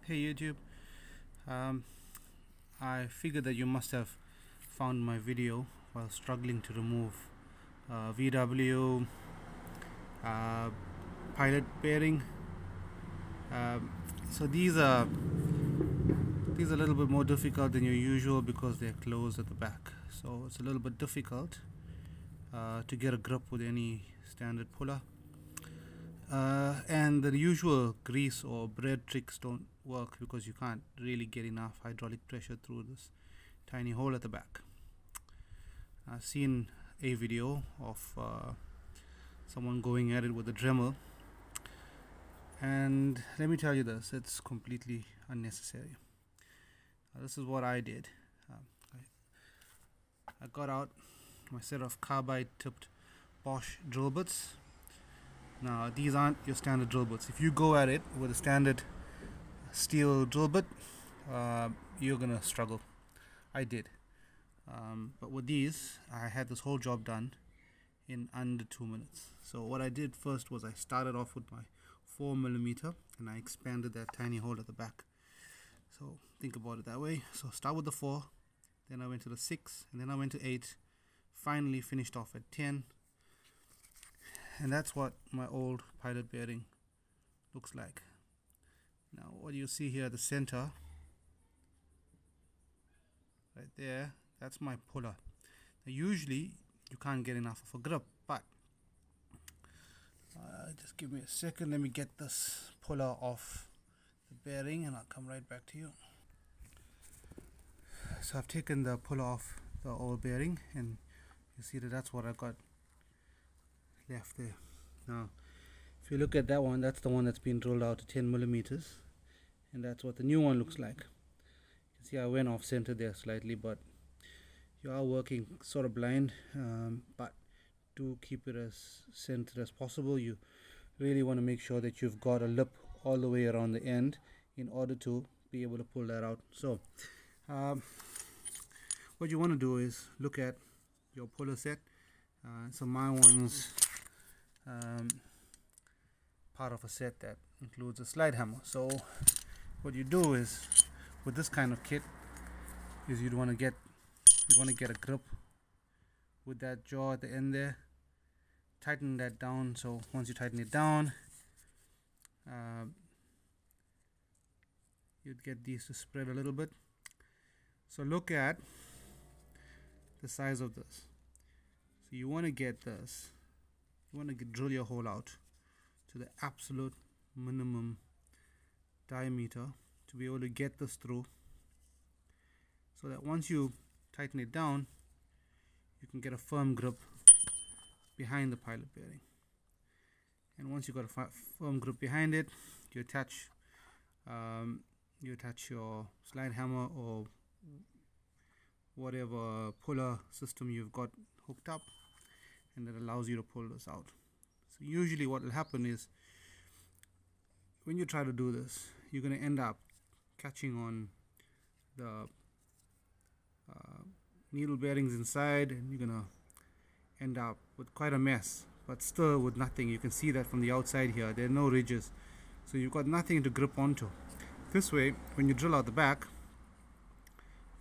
Hey YouTube, um, I figured that you must have found my video while struggling to remove VW pilot bearing. So these are a little bit more difficult than your usual because they're closed at the back. So it's a little bit difficult to get a grip with any standard puller. And the usual grease or bread tricks don't work because you can't really get enough hydraulic pressure through this tiny hole at the back. I've seen a video of someone going at it with a Dremel, and let me tell you this, it's completely unnecessary. This is what I did. I got out my set of carbide tipped Bosch drill bits. Now these aren't your standard drill bits. If you go at it with a standard steel drill bit, you're gonna struggle. I did, but with these I had this whole job done in under 2 minutes. So what I did first was I started off with my 4mm and I expanded that tiny hole at the back. So think about it that way. So start with the 4, then I went to the 6, and then I went to 8, finally finished off at 10. And that's what my old pilot bearing looks like. Now what you see here at the center, right there, that's my puller. Now usually you can't get enough of a grip, but just give me a second, let me get this puller off the bearing and I'll come right back to you. So I've taken the puller off the old bearing and you see that that's what I got left there. Now if you look at that one, that's the one that's been drilled out to 10mm, and that's what the new one looks like. You can see I went off center there slightly, but you are working sort of blind, but to keep it as centered as possible, you really want to make sure that you've got a lip all the way around the end in order to be able to pull that out. So what you want to do is look at your puller set. So my one's part of a set that includes a slide hammer. So what you do is, with this kind of kit, is you'd want to get a grip with that jaw at the end there. Tighten that down. So once you tighten it down, you'd get these to spread a little bit. So look at the size of this. So you want to get this, you want to drill your hole out to the absolute minimum diameter to be able to get this through, so that once you tighten it down, you can get a firm grip behind the pilot bearing. And once you've got a firm grip behind it, you attach your slide hammer or whatever puller system you've got hooked up, and that allows you to pull this out. So usually what will happen is, when you try to do this, you're going to end up catching on the needle bearings inside, and you're going to end up with quite a mess, but still with nothing. You can see that from the outside here, there are no ridges, so you've got nothing to grip onto. This way, when you drill out the back,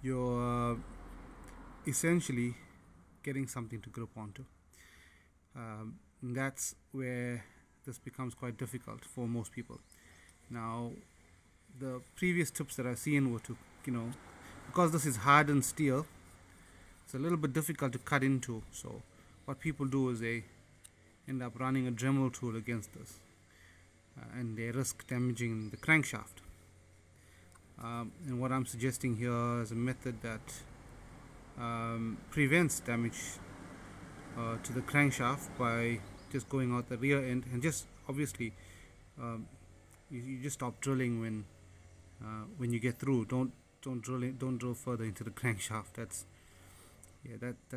you're essentially getting something to grip onto. That's where this becomes quite difficult for most people. Now the previous tips that I've seen were to, because this is hardened steel, it's a little bit difficult to cut into. So what people do is they end up running a Dremel tool against this, and they risk damaging the crankshaft. And what I'm suggesting here is a method that prevents damage to the crankshaft by just going out the rear end, and just obviously you just stop drilling when you get through. Don't drill further into the crankshaft. That's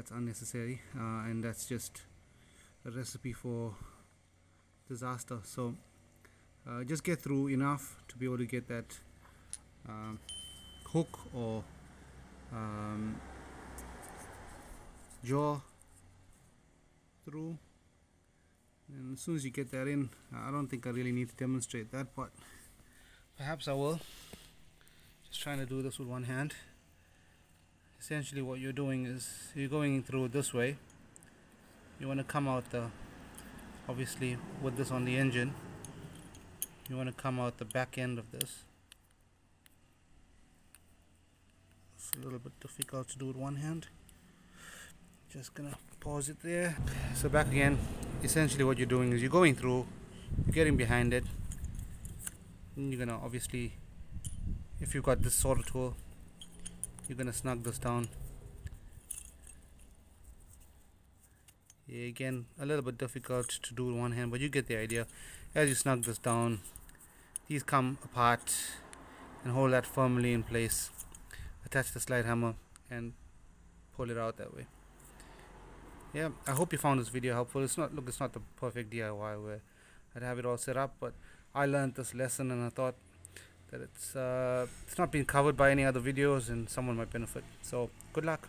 unnecessary, and that's just a recipe for disaster. So just get through enough to be able to get that hook or jaw through, and as soon as you get that in, I don't think I really need to demonstrate that, but perhaps I will. just trying to do this with one hand. Essentially what you're doing is you're going through this way. You want to come out the, obviously with this on the engine, you want to come out the back end of this. It's a little bit difficult to do with one hand. Just gonna pause it there. So back again, essentially what you're doing is you're going through, you're getting behind it, and you're gonna, obviously if you've got this sort of tool, you're gonna snug this down. Yeah, again a little bit difficult to do with one hand, but you get the idea. As you snug this down, these come apart, and hold that firmly in place. Attach the slide hammer and pull it out that way. Yeah, I hope you found this video helpful. It's not the perfect DIY where I'd have it all set up, but I learned this lesson and I thought that it's not been covered by any other videos and someone might benefit. So good luck.